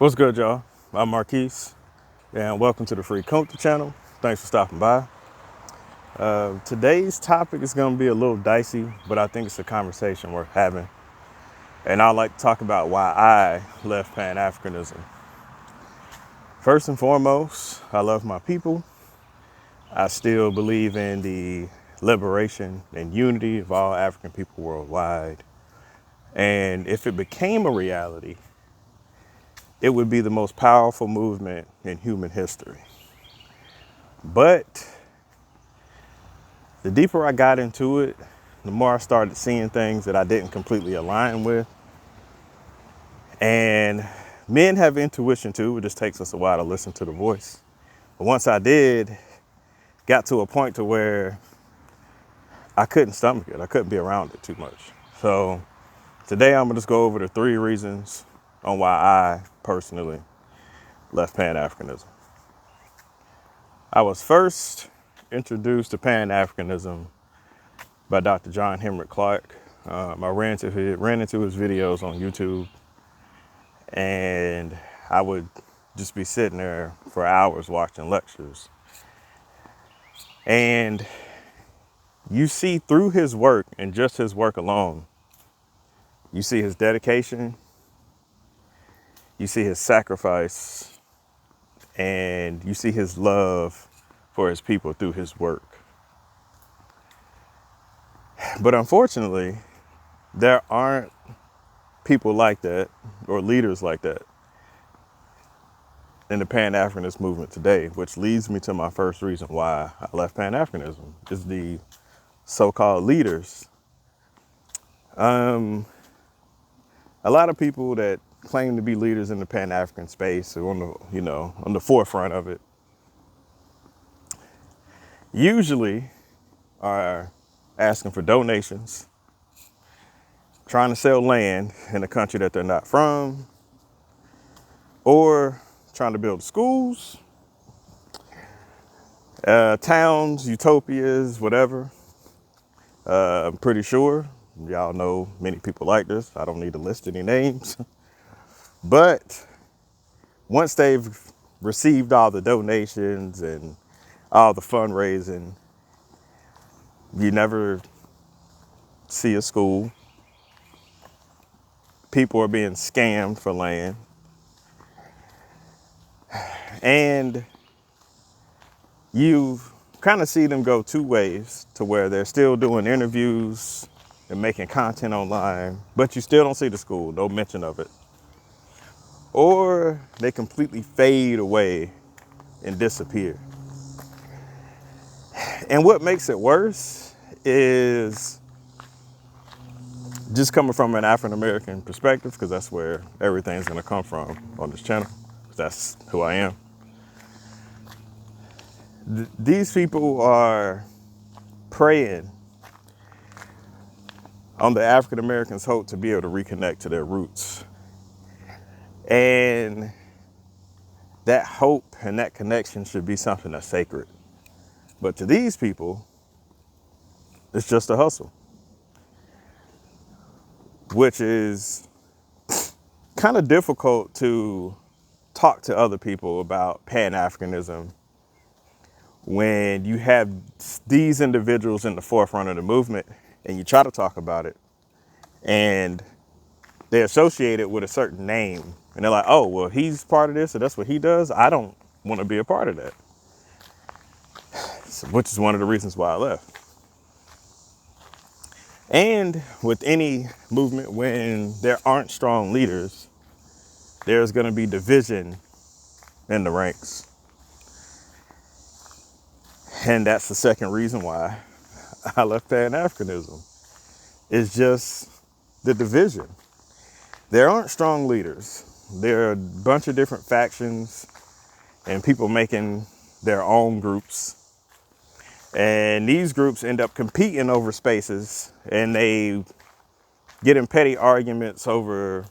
What's good, y'all? I'm Marquise, and welcome to the Free Culture channel. Thanks for stopping by. Today's topic is going to be a little dicey, but I think it's a conversation worth having. And I'd like to talk about why I left Pan-Africanism. First and foremost, I love my people. I still believe in the liberation and unity of all African people worldwide. And if it became a reality, it would be the most powerful movement in human history. But the deeper I got into it, the more I started seeing things that I didn't completely align with. And men have intuition too. It just takes us a while to listen to the voice. But once I did, got to a point to where I couldn't stomach it. I couldn't be around it too much. So today I'm gonna just go over the 3 reasons on why I personally left Pan-Africanism. I was first introduced to Pan-Africanism by Dr. John Henrik Clarke. I ran into his videos on YouTube, and I would just be sitting there for hours watching lectures. And you see through his work, and just his work alone, you see his dedication, you see his sacrifice, and you see his love for his people through his work. But unfortunately, there aren't people like that or leaders like that in the Pan-Africanist movement today, which leads me to my first reason why I left Pan-Africanism, is the so-called leaders. A lot of people that claim to be leaders in the Pan-African space are on the forefront of it, usually are asking for donations, trying to sell land in a country that they're not from, or trying to build schools, towns, utopias, whatever. I'm pretty sure y'all know many people like this. I don't need to list any names. But once they've received all the donations and all the fundraising, you never see a school. People are being scammed for land. And you kind of see them go 2 ways, to where they're still doing interviews and making content online, but you still don't see the school, no mention of it. Or they completely fade away and disappear. And what makes it worse is, just coming from an African American perspective, because that's where everything's going to come from on this channel, because that's who I am. These people are preying on the African Americans' hope to be able to reconnect to their roots. And that hope and that connection should be something that's sacred. But to these people, it's just a hustle, which is kind of difficult to talk to other people about Pan-Africanism when you have these individuals in the forefront of the movement and you try to talk about it and they associate it with a certain name and they're like, oh, well, he's part of this, so that's what he does. I don't want to be a part of that. So, which is one of the reasons why I left. And with any movement, when there aren't strong leaders, there's going to be division in the ranks. And that's the second reason why I left Pan-Africanism. It's just the division. There aren't strong leaders. There are a bunch of different factions and people making their own groups. And these groups end up competing over spaces, and they get in petty arguments over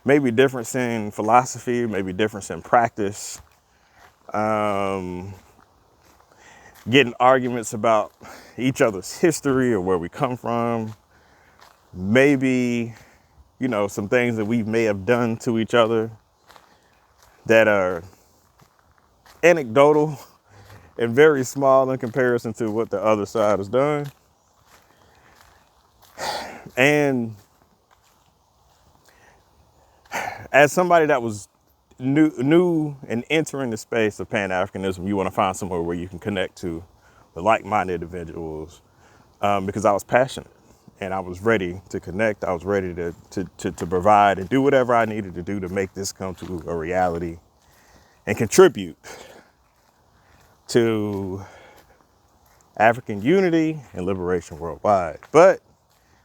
maybe difference in philosophy, maybe difference in practice, getting arguments about each other's history or where we come from, maybe, some things that we may have done to each other that are anecdotal and very small in comparison to what the other side has done. And as somebody that was new and entering the space of Pan-Africanism, you want to find somewhere where you can connect to with like-minded individuals, because I was passionate and I was ready to connect. I was ready to provide and do whatever I needed to do to make this come to a reality and contribute to African unity and liberation worldwide. But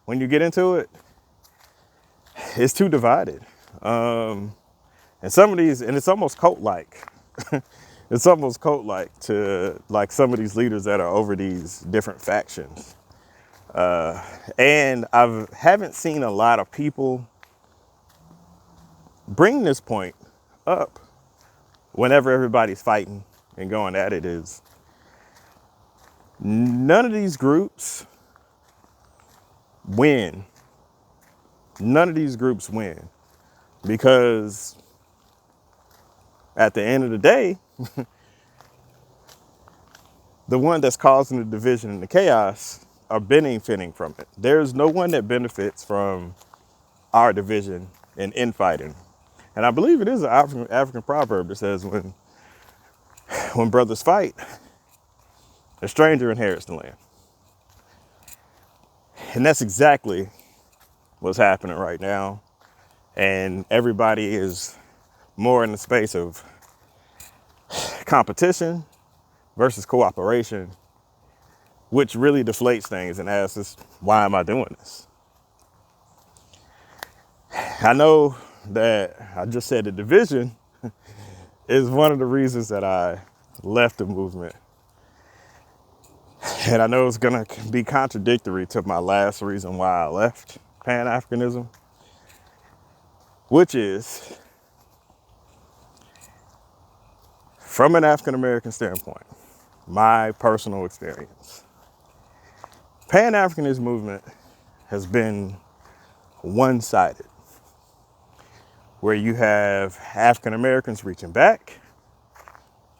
when you get into it, it's too divided. And some of these, and it's almost cult-like. It's almost cult-like to like some of these leaders that are over these different factions. And I haven't seen a lot of people bring this point up whenever everybody's fighting and going at it. Is none of these groups win. None of these groups win, because at the end of the day, the one that's causing the division and the chaos are benefiting from it. There's no one that benefits from our division and infighting. And I believe it is an African proverb that says when brothers fight, a stranger inherits the land. And that's exactly what's happening right now. And everybody is more in the space of competition versus cooperation, which really deflates things and asks us, why am I doing this? I know that I just said the division is one of the reasons that I left the movement. And I know it's going to be contradictory to my last reason why I left Pan-Africanism, which is, from an African-American standpoint, my personal experience, Pan-Africanist movement has been one-sided, where you have African-Americans reaching back,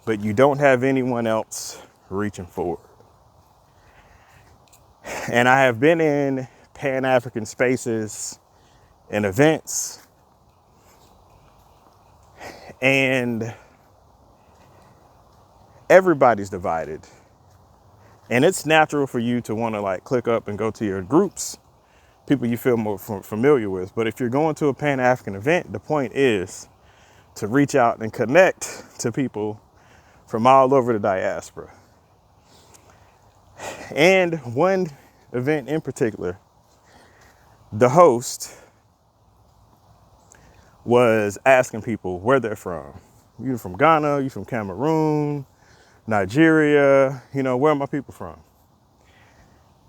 but you don't have anyone else reaching forward. And I have been in Pan-African spaces and events, and everybody's divided. And it's natural for you to want to like click up and go to your groups, people you feel more familiar with. But if you're going to a Pan-African event, the point is to reach out and connect to people from all over the diaspora. And one event in particular, the host was asking people where they're from. You from Ghana, you from Cameroon, Nigeria, where are my people from?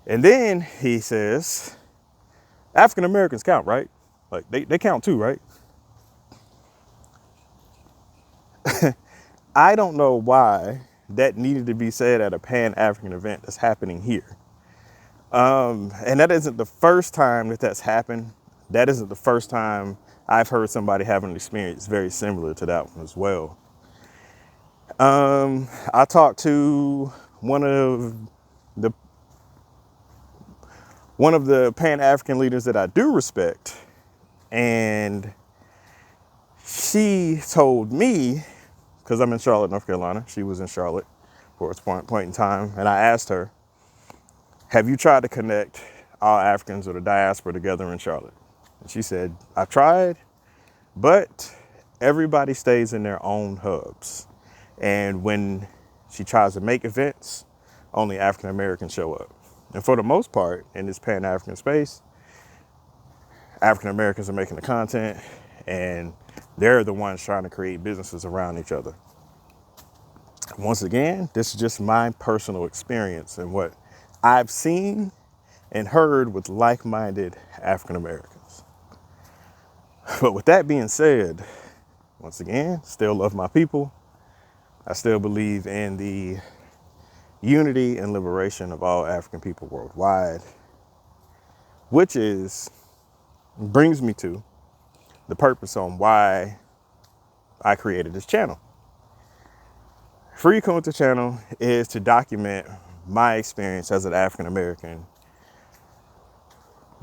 And then he says, African Americans count, right? Like they count too, right? I don't know why that needed to be said at a Pan-African event that's happening here. And that isn't the first time that's happened. That isn't the first time I've heard somebody having an experience very similar to that one as well. I talked to one of the Pan-African leaders that I do respect, and she told me, because I'm in Charlotte, North Carolina, she was in Charlotte for a point in time, and I asked her, have you tried to connect all Africans or the diaspora together in Charlotte? And she said, I tried, but everybody stays in their own hubs. And when she tries to make events, only African Americans show up. And for the most part, in this Pan-African space, African Americans are making the content, and they're the ones trying to create businesses around each other. Once again, this is just my personal experience and what I've seen and heard with like-minded African Americans. But with that being said, once again, still love my people. I still believe in the unity and liberation of all African people worldwide, which brings me to the purpose on why I created this channel. Free Kunta channel is to document my experience as an African American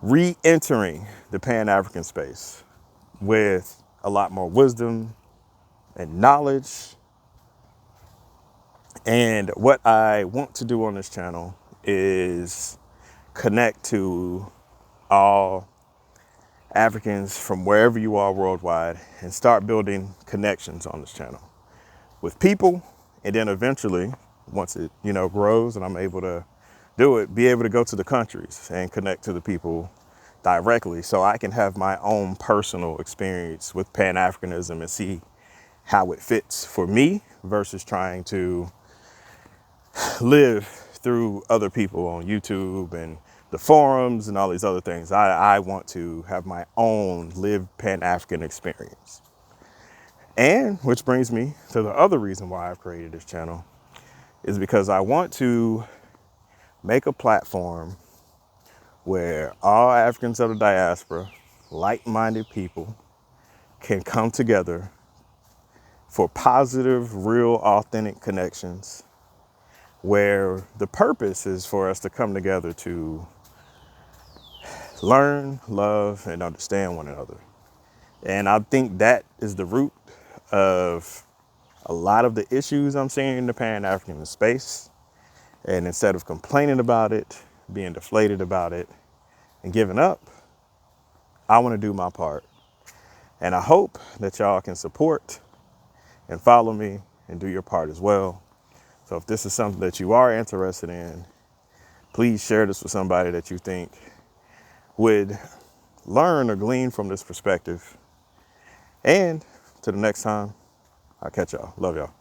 re-entering the Pan-African space with a lot more wisdom and knowledge. And what I want to do on this channel is connect to all Africans from wherever you are worldwide and start building connections on this channel with people. And then eventually, once it, grows and I'm able to do it, be able to go to the countries and connect to the people directly so I can have my own personal experience with Pan-Africanism and see how it fits for me versus trying to live through other people on YouTube and the forums and all these other things. I want to have my own lived Pan-African experience. And which brings me to the other reason why I've created this channel is because I want to make a platform where all Africans of the diaspora, like-minded people, can come together for positive, real, authentic connections, where the purpose is for us to come together to learn, love, and understand one another. And I think that is the root of a lot of the issues I'm seeing in the Pan-African space. And instead of complaining about it, being deflated about it, and giving up, I want to do my part. And I hope that y'all can support and follow me and do your part as well. So if this is something that you are interested in, please share this with somebody that you think would learn or glean from this perspective. And till the next time, I'll catch y'all. Love y'all.